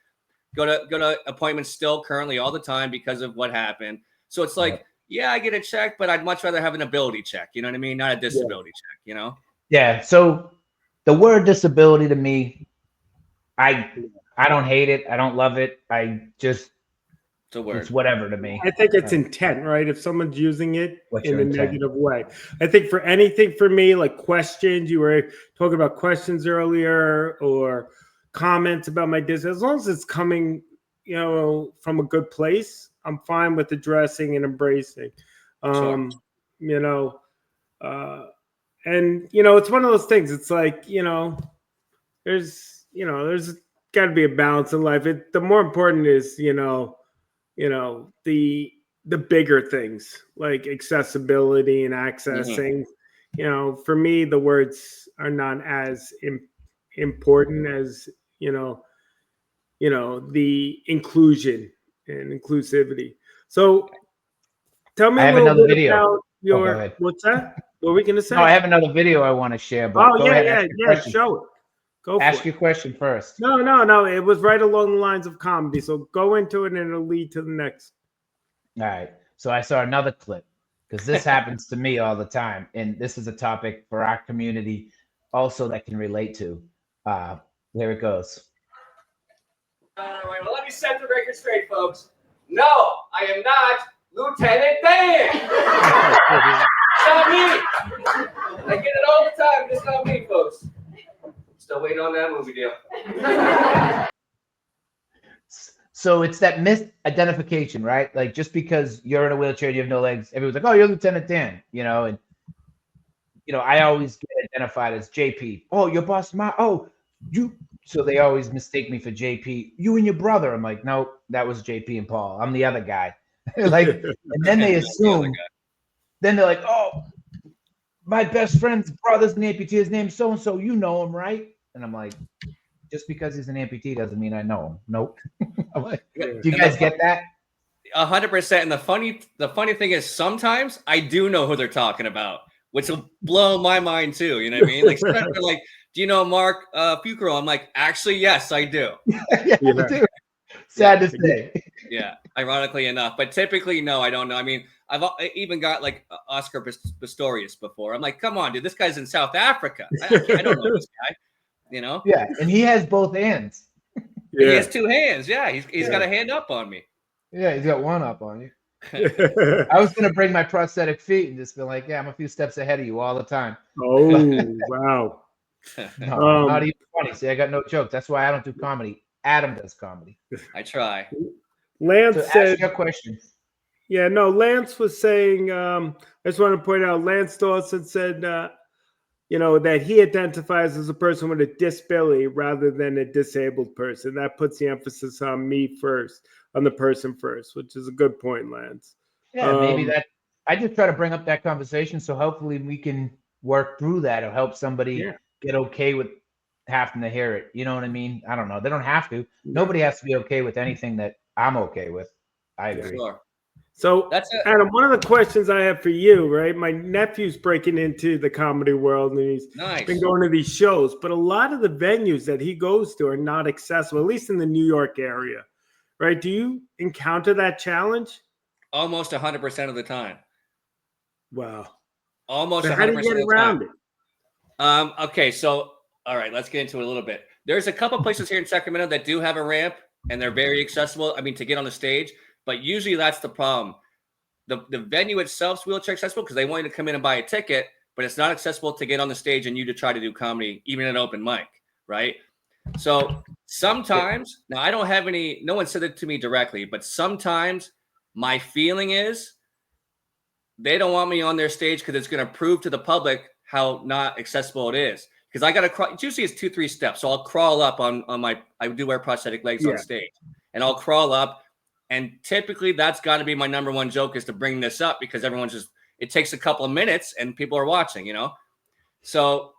go to appointments still currently all the time because of what happened. So it's like, yeah, I get a check, but I'd much rather have an ability check. You know what I mean? Not a disability check, Yeah. So the word disability to me, I don't hate it. I don't love it. It's whatever to me. I think it's intent, right? If someone's using it in a negative way. I think for anything for me, like questions, you were talking about questions earlier or comments about my disability, as long as it's coming, from a good place, I'm fine with addressing and embracing. And it's one of those things. It's like, there's got to be a balance in life. The more important is, the bigger things like accessibility and accessing. For me, the words are not as important as, the inclusion and inclusivity. So tell me a little bit about your, what's that? What are we going to say? No, I have another video I want to share. But go ahead, show it. Ask your question first. No. It was right along the lines of comedy. So go into it and it'll lead to the next. All right. So I saw another clip because this happens to me all the time. And this is a topic for our community also that can relate to. There it goes. All right, well, let me set the record straight, folks. No, I am not Lieutenant Dan. It's not me. I get it all the time. It's not me, folks. Still waiting on that movie deal. So it's that misidentification, right? Like just because you're in a wheelchair, you have no legs, everyone's like, "Oh, you're Lieutenant Dan," you know. And I always get identified as JP. Oh, your boss, you. So they always mistake me for JP. You and your brother. I'm like, no, that was JP and Paul. I'm the other guy. Like, and then they assume. Then they're like, "Oh, my best friend's brother's an amputee. His name's so and so. You know him, right?" And I'm like, just because he's an amputee doesn't mean I know him. Nope. I'm like, do you guys get that? 100%. And the funny thing is, sometimes I do know who they're talking about, which will blow my mind too. You know what I mean? Like, sometimes they're like, "Do you know Marc Fucuro?" I'm like, "Actually, yes, I do." Yeah, I do. Sad to say. Yeah, ironically enough, but typically, no, I don't know. I mean, I've even got like Oscar Pistorius before. I'm like, come on, dude, this guy's in South Africa. I don't know this guy, you know? Yeah, and he has both hands. Yeah. He has two hands. Yeah, he's got a hand up on me. Yeah, he's got one up on you. I was gonna bring my prosthetic feet and just be like, "Yeah, I'm a few steps ahead of you all the time." Oh, wow. No, not even funny. See, I got no jokes. That's why I don't do comedy. Adam does comedy. I try. Lance said, ask your question. Yeah, no, Lance was saying, I just want to point out, Lance Dawson said, that he identifies as a person with a disability rather than a disabled person. That puts the emphasis on me first, on the person first, which is a good point, Lance. Yeah, maybe that. I just try to bring up that conversation, so hopefully we can work through that or help somebody get okay with having to hear it. You know what I mean? I don't know. They don't have to. Nobody has to be okay with anything that I'm okay with. I agree. Sure. So, Adam, one of the questions I have for you, right? My nephew's breaking into the comedy world, and he's been going to these shows, but a lot of the venues that he goes to are not accessible, at least in the New York area, right? Do you encounter that challenge? Almost 100% of the time. Wow. Almost 100% so how do you get around it? Okay, so all right, let's get into it a little bit. There's a couple places here in Sacramento that do have a ramp, and they're very accessible. I mean, to get on the stage, but usually that's the problem. The venue itself is wheelchair accessible because they want you to come in and buy a ticket, but it's not accessible to get on the stage and you to try to do comedy, even an open mic, right? So sometimes, now I don't have no one said it to me directly, but sometimes my feeling is they don't want me on their stage because it's going to prove to the public how not accessible it is. Because I got to crawl. Usually it's 2-3 steps. So I'll crawl up on my, I do wear prosthetic legs on stage, and I'll crawl up. And typically that's got to be my number one joke, is to bring this up because it takes a couple of minutes and people are watching, you know? So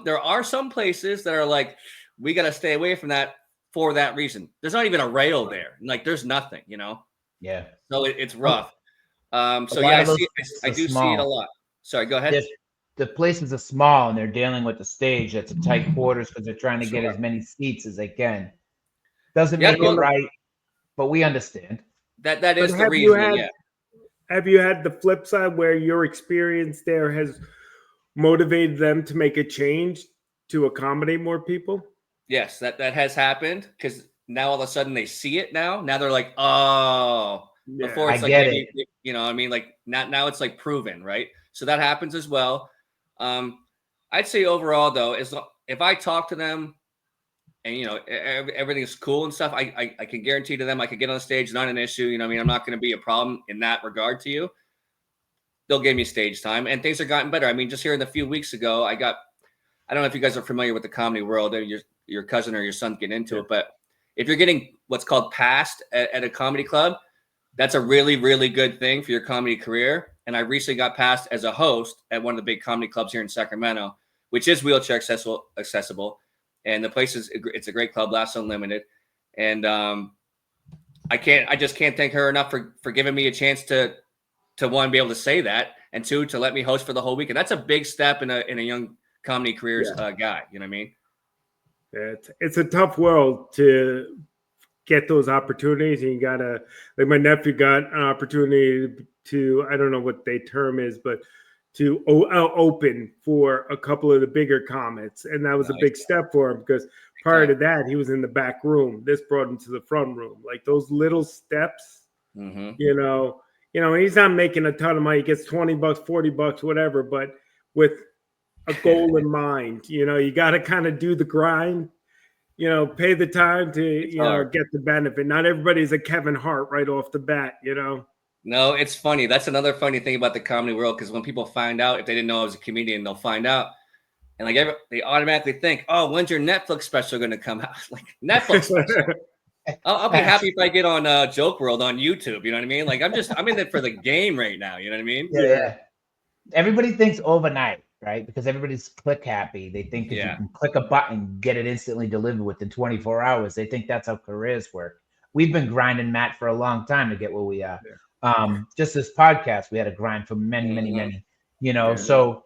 there are some places that are like, we got to stay away from that for that reason. There's not even a rail there. Like there's nothing, you know? Yeah. So it's rough. So yeah, I do see it a lot. Sorry, go ahead. The places are small and they're dealing with the stage that's a tight quarters because they're trying to get as many seats as they can. Doesn't make it right, but we understand. That is the reason. Have you had the flip side where your experience there has motivated them to make a change to accommodate more people? Yes, that has happened because now all of a sudden they see it now. Now they're like, oh, before it's like, maybe, you know, I mean, like now it's like proven, right? So that happens as well. I'd say overall though, if I talk to them and, you know, everything's cool and stuff, I can guarantee to them I could get on the stage, not an issue. You know what I mean? I'm not going to be a problem in that regard to you. They'll give me stage time and things are gotten better. I mean, just here in a few weeks ago, I don't know if you guys are familiar with the comedy world, or your cousin or your son get into it, but if you're getting what's called passed at a comedy club, that's a really, really good thing for your comedy career. And I recently got passed as a host at one of the big comedy clubs here in Sacramento, which is wheelchair accessible. And the place it's a great club, Laughs Unlimited. And I just can't thank her enough for giving me a chance to one, be able to say that, and two, to let me host for the whole week. And that's a big step in a young comedy career guy. You know what I mean? It's a tough world to get those opportunities, and you gotta, like my nephew got an opportunity to, I don't know what the term is, but to open for a couple of the bigger comets, and that was a big step for him, because prior to that he was in the back room. This brought him to the front room. Like those little steps, you know, he's not making a ton of money. He gets $20, $40, whatever, but with a goal in mind, you got to kind of do the grind, pay the time to, get the benefit. Not everybody's a Kevin Hart right off the bat, No, it's funny. That's another funny thing about the comedy world, because when people find out, if they didn't know I was a comedian, they'll find out, and like they automatically think, "Oh, when's your Netflix special going to come out?" Like Netflix special. I'll be happy if I get on Joke World on YouTube. You know what I mean? Like I'm in it for the game right now. You know what I mean? Yeah. Everybody thinks overnight, right? Because everybody's click happy. They think if you can click a button, get it instantly delivered within 24 hours. They think that's how careers work. We've been grinding, Matt, for a long time to get where we are. Just this podcast, we had to grind for many, So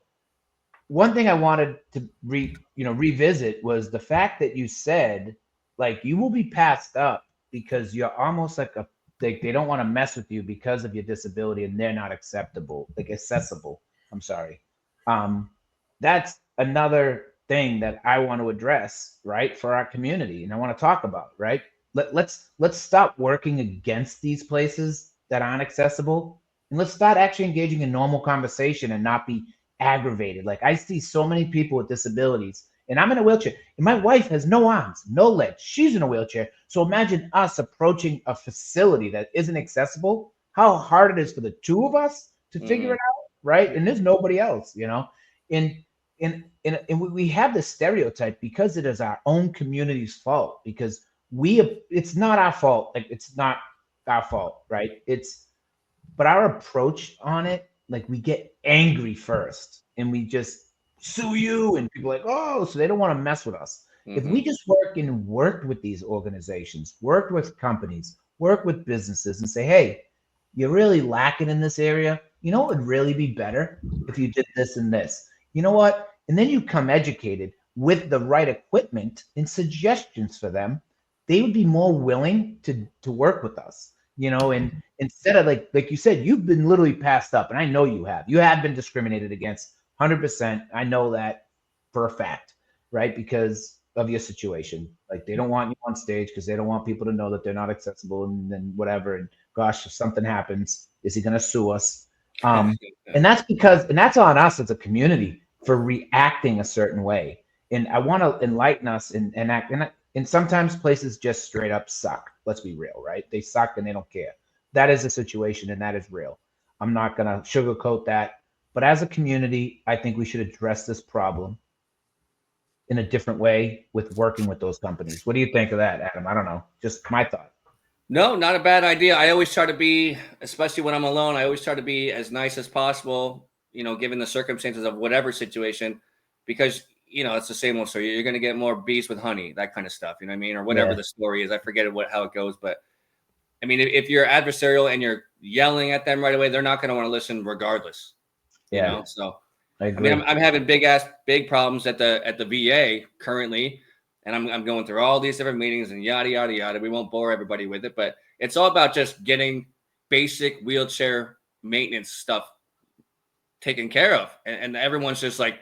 one thing I wanted to revisit was the fact that you said, like, you will be passed up because you're almost like they don't want to mess with you because of your disability, and they're not accessible. I'm sorry. That's another thing that I want to address, right, for our community, and I want to talk about, right? Let's stop working against these places that aren't accessible, and let's start actually engaging in normal conversation and not be aggravated. Like, I see so many people with disabilities, and I'm in a wheelchair, and my wife has no arms, no legs. She's in a wheelchair. So imagine us approaching a facility that isn't accessible, how hard it is for the two of us to figure it out, right? And there's nobody else, And we have this stereotype because it is our own community's fault, because it's not our fault. Like, it's not our fault, right? But our approach on it, like, we get angry first and we just sue you, and people are like, oh, so they don't want to mess with us. If we just worked with these organizations, worked with companies, worked with businesses, and say, hey, you're really lacking in this area. You know, it would really be better if you did this and this. You know what? And then you come educated with the right equipment and suggestions for them. They would be more willing to work with us, and instead of like you said, you've been literally passed up, and I know you have been discriminated against 100%. I know that for a fact, right? Because of your situation. Like, they don't want you on stage because they don't want people to know that they're not accessible, and then whatever. And gosh, if something happens, is he going to sue us? And that's on us as a community for reacting a certain way. And I want to enlighten us and act. And sometimes places just straight up suck. Let's be real, right? They suck and they don't care. That is a situation, and that is real. I'm not going to sugarcoat that. But as a community, I think we should address this problem in a different way with working with those companies. What do you think of that, Adam? I don't know. Just my thought. No, not a bad idea. I always try to be, especially when I'm alone, I always try to be as nice as possible, given the circumstances of whatever situation, because, it's the same old story. You're going to get more bees with honey, that kind of stuff, you know what I mean? Or whatever the story is. I forget how it goes. But, I mean, if you're adversarial and you're yelling at them right away, they're not going to want to listen regardless. So I mean, I'm having big problems at the VA currently, and I'm going through all these different meetings and yada yada yada. We won't bore everybody with it, but it's all about just getting basic wheelchair maintenance stuff taken care of, and everyone's just like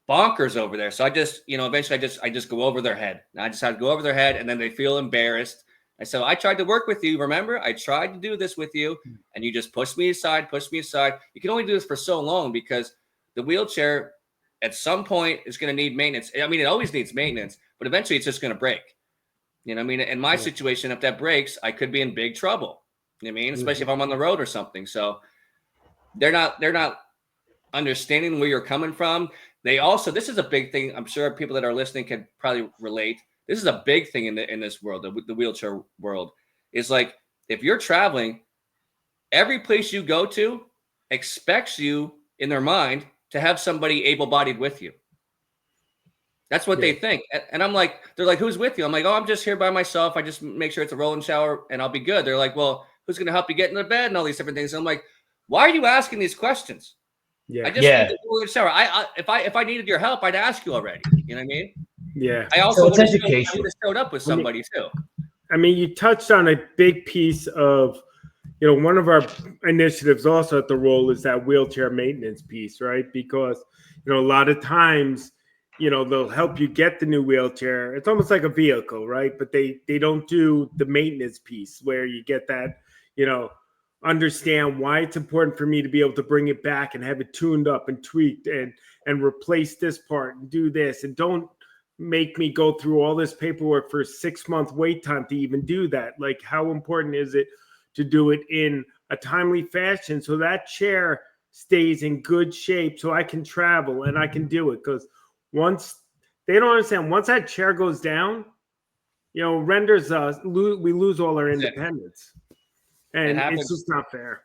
bonkers over there. So I just, eventually I just go over their head. I just have to go over their head, and then they feel embarrassed. And so I tried to work with you. Remember, I tried to do this with you, and you just pushed me aside. You can only do this for so long, because the wheelchair at some point is going to need maintenance. I mean, it always needs maintenance, but eventually it's just going to break. You know what I mean? In my situation, if that breaks, I could be in big trouble. You know what I mean? Especially if I'm on the road or something. So they're not understanding where you're coming from. This is a big thing. I'm sure people that are listening can probably relate. This is a big thing in this world, the wheelchair world. Is like, if you're traveling, every place you go to expects you in their mind to have somebody able-bodied with you. That's what they think. And I'm like, they're like, who's with you? I'm like, oh, I'm just here by myself. I just make sure it's a rolling shower and I'll be good. They're like, well, who's going to help you get in the bed and all these different things? And I'm like, why are you asking these questions? I just need the rolling shower. If I needed your help, I'd ask you already. You know what I mean? Yeah. I also it's education. I would have showed up with somebody too. I mean, you touched on a big piece of, one of our initiatives also at the role is that wheelchair maintenance piece, right? Because, a lot of times, they'll help you get the new wheelchair. It's almost like a vehicle, right? But they don't do the maintenance piece where you get that, understand why it's important for me to be able to bring it back and have it tuned up and tweaked and replace this part and do this, and don't make me go through all this paperwork for a 6-month wait time to even do that. Like, how important is it to do it in a timely fashion so that chair stays in good shape so I can travel and I can do it? Because once they don't understand, once that chair goes down, renders us, we lose all our independence. And it's just not fair.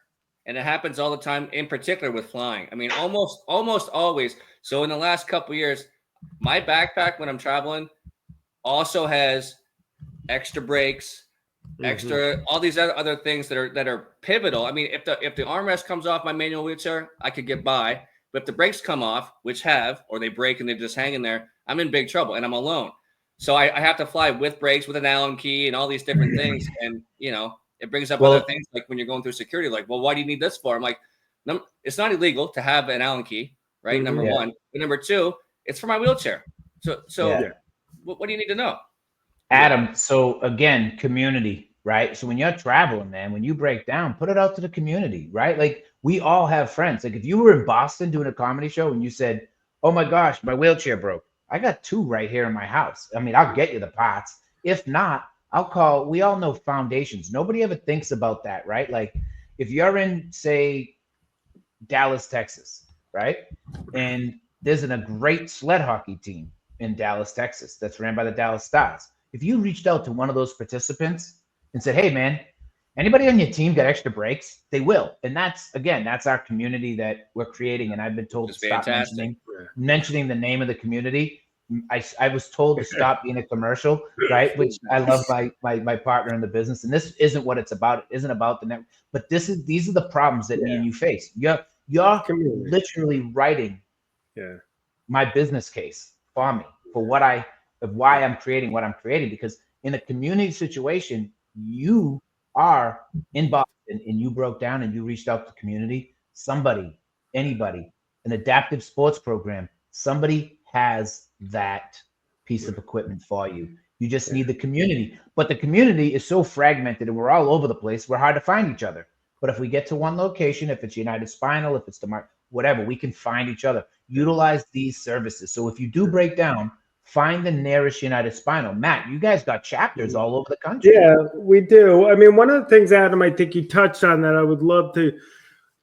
And it happens all the time, in particular with flying. I mean, almost always. So in the last couple of years, my backpack when I'm traveling also has extra brakes, extra all these other things that are pivotal. I mean, if the armrest comes off my manual wheelchair, I could get by. But if the brakes come off, which or they break and they're just hanging there, I'm in big trouble and I'm alone. So I have to fly with brakes, with an Allen key, and all these different things. And it brings up other things, like when you're going through security, like, well, why do you need this for? I'm like, no, it's not illegal to have an Allen key, right? Number one. But number two, it's for my wheelchair. So what do you need to know? Adam, so again, community, right? So when you're traveling, man, when you break down, put it out to the community, right? Like, we all have friends. Like, if you were in Boston doing a comedy show and you said, oh my gosh, my wheelchair broke, I got 2 right here in my house. I mean, I'll get you the parts. If not, I'll call. We all know foundations. Nobody ever thinks about that, right? Like, if you're in, say, Dallas, Texas, right? And there's a great sled hockey team in Dallas, Texas, that's ran by the Dallas Stars. If you reached out to one of those participants and said, hey, man, anybody on your team got extra brakes? They will. And that's our community that we're creating. And I've been told to stop mentioning the name of the community. I was told to stop being a commercial, right? Which I love my partner in the business. And this isn't what it's about. It isn't about the net. But these are the problems that me and you face. You're literally writing my business case for me, for why I'm creating what I'm creating. Because in a community situation, you are in Boston and you broke down and you reached out to the community. Somebody, anybody, an adaptive sports program, somebody has that piece of equipment for you. You just need the community. But the community is so fragmented and we're all over the place. We're hard to find each other. But if we get to one location, if it's United Spinal, if it's the Marc, whatever, we can find each other. Utilize these services. So if you do break down, find the nearest United Spinal. Matt, you guys got chapters all over the country. Yeah, we do. I mean, one of the things, Adam, I think you touched on that I would love to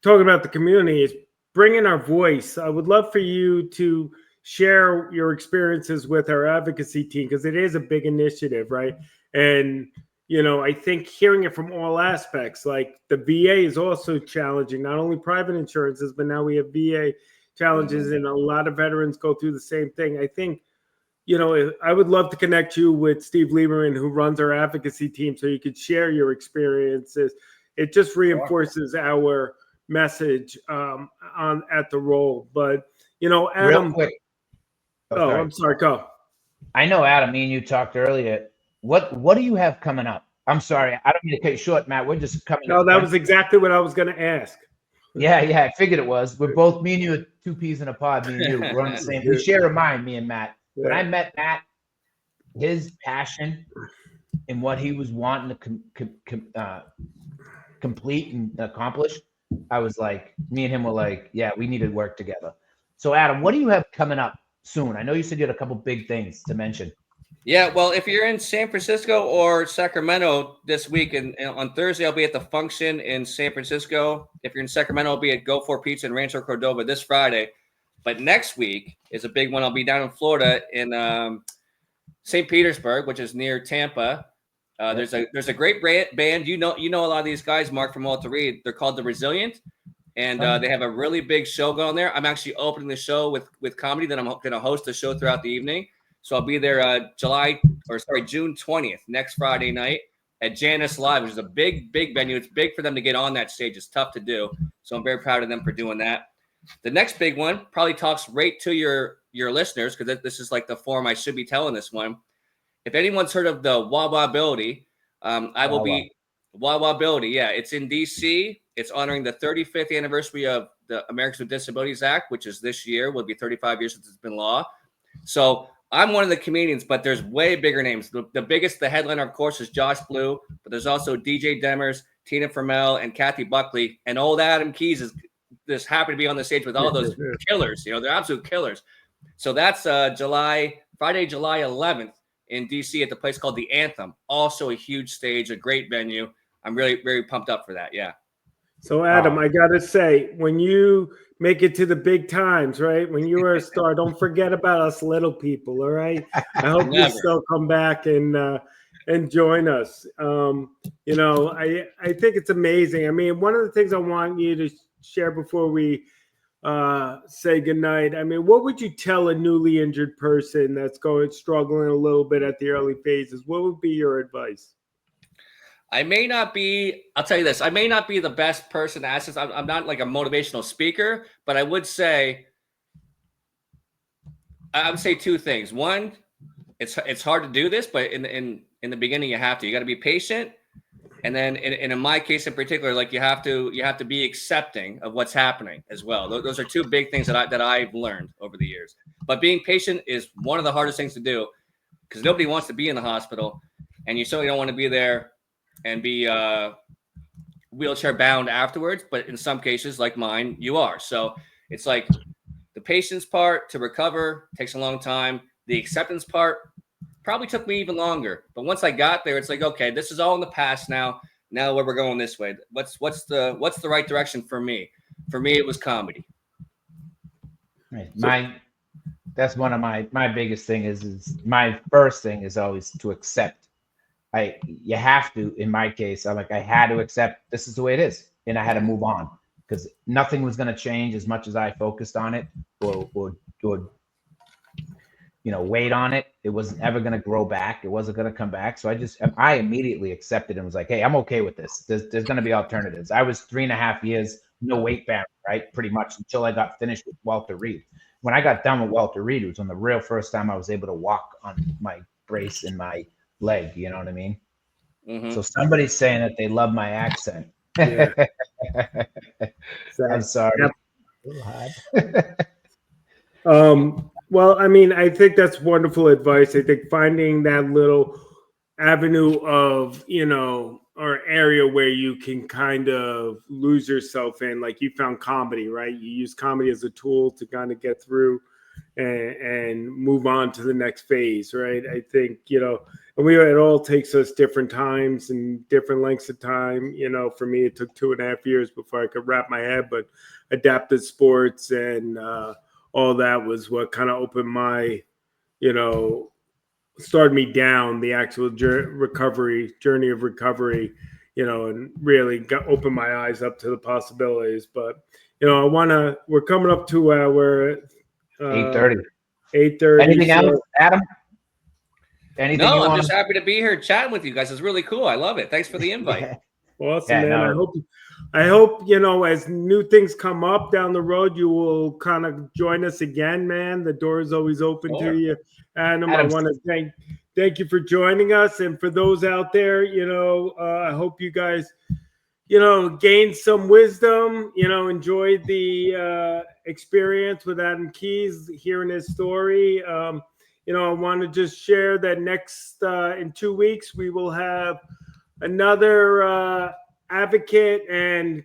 talk about the community is bringing our voice. I would love for you to share your experiences with our advocacy team, because it is a big initiative, right? And, I think hearing it from all aspects, like the VA is also challenging, not only private insurances, but now we have VA challenges, and a lot of veterans go through the same thing. I think, I would love to connect you with Steve Lieberman, who runs our advocacy team, so you could share your experiences. It just reinforces our message at the role. But, Adam. Real quick. I'm sorry, go. I know, Adam, me and you talked earlier. What do you have coming up? I'm sorry, I don't mean to cut you short, Matt. We're just coming. No, that was exactly what I was going to ask. Yeah, I figured it was. We're both, me and you, are 2 peas in a pod. Me and you, we're on the same. We share a mind, me and Matt. When I met Matt, his passion and what he was wanting to complete and accomplish, I was like, me and him were like, yeah, we need to work together. So, Adam, what do you have coming up soon? I know you said you had a couple big things to mention. Yeah, well, if you're in San Francisco or Sacramento this week, and on Thursday, I'll be at the function in San Francisco. If you're in Sacramento, I'll be at Go For Pizza in Rancho Cordova this Friday. But next week is a big one. I'll be down in Florida in St. Petersburg, which is near Tampa. There's a great band. You know a lot of these guys, Marc from Walter Reed. They're called The Resilient, and they have a really big show going there. I'm actually opening the show with comedy. Then I'm going to host the show throughout the evening. So I'll be there June 20th, next Friday night at Janus Live, which is a big venue. It's big for them to get on that stage. It's tough to do. So I'm very proud of them for doing that. The next big one probably talks right to your listeners, because this is like the form I should be telling this one. If anyone's heard of the Wah-Wah ability, I will be Wawability. Yeah, it's in DC. It's honoring the 35th anniversary of the Americans with Disabilities Act, which is this year. Will be 35 years since it's been law. So I'm one of the comedians, but there's way bigger names. The headliner, of course, is Josh Blue, but there's also DJ Demers, Tina Fermel, and Kathy Buckley, and old Adam Keyes is just happy to be on the stage with all those killers. They're absolute killers. So that's Friday, July 11th in DC at the place called the Anthem. Also a huge stage, a great venue. I'm really very pumped up for that. Yeah. So Adam, I gotta say, when you make it to the big times, right? When you are a star, don't forget about us little people. All right. I hope you still come back and join us. I think it's amazing. I mean, one of the things I want you to share before we say goodnight. I mean, what would you tell a newly injured person that's struggling a little bit at the early phases? What would be your advice? I'll tell you this, I may not be the best person to ask this. I'm not like a motivational speaker, but I would say two things. One, it's hard to do this, but in the beginning you have to. You got to be patient. And then in my case in particular, like you have to be accepting of what's happening as well. Those are two big things that I've learned over the years. But being patient is one of the hardest things to do because nobody wants to be in the hospital, and you certainly don't want to be there and be wheelchair bound afterwards. But in some cases, like mine, you are. So it's like the patience part to recover takes a long time. The acceptance part probably took me even longer. But once I got there, it's like, okay, this is all in the past now. Now we're going this way. What's the right direction for me? For me, it was comedy. Right. That's one of my biggest thing is my first thing is always to accept. You have to, in my case, I had to accept this is the way it is. And I had to move on because nothing was going to change as much as I focused on it or wait on it. It wasn't ever going to grow back. It wasn't going to come back. So I immediately accepted and was like, hey, I'm okay with this. There's going to be alternatives. I was 3.5 years, no weight bearing, right? Pretty much until I got finished with Walter Reed. When I got done with Walter Reed, it was on the real first time I was able to walk on my brace and my leg. You know what I mean? Mm-hmm. So somebody's saying that they love my accent. Yeah. I'm sorry. Yep. Well, I mean, I think that's wonderful advice. I think finding that little avenue of, or area where you can kind of lose yourself in, like you found comedy, right? You use comedy as a tool to kind of get through and move on to the next phase, right? I think, it all takes us different times and different lengths of time. For me, it took 2.5 years before I could wrap my head, but adaptive sports and all that was what kind of opened my, started me down the actual journey of recovery, and really opened my eyes up to the possibilities. But, we're coming up to our 8:30. 8:30. Anything else, Adam? Anything no, I'm just happy to be here chatting with you guys. It's really cool. I love it. Thanks for the invite. Awesome, man. No. I hope, as new things come up down the road, you will kind of join us again, man. The door is always open to you. Adam, I want to thank you for joining us. And for those out there, I hope you guys, gained some wisdom, enjoyed the experience with Adam Keyes, hearing his story. I want to just share that next in 2 weeks, we will have another advocate and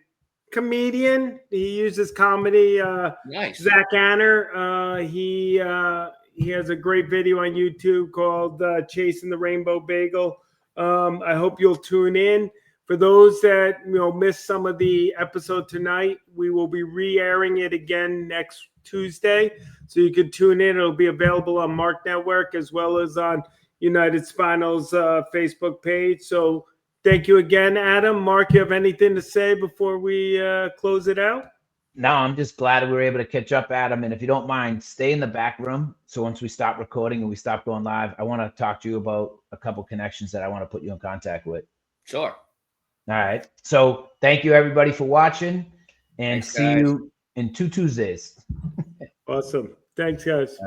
comedian. He uses comedy. Nice. Zach Anner. He has a great video on YouTube called Chasing the Rainbow Bagel. I hope you'll tune in. For those that missed some of the episode tonight, we will be re-airing it again next Tuesday. So you can tune in. It'll be available on Marc Network as well as on United Spinal's Facebook page. So thank you again, Adam. Marc, you have anything to say before we close it out? No, I'm just glad we were able to catch up, Adam. And if you don't mind, stay in the back room. So once we stop recording and we stop going live, I want to talk to you about a couple connections that I want to put you in contact with. Sure. All right. So thank you, everybody, for watching. And Thanks, see you in 2 Tuesdays. Awesome. Thanks, guys.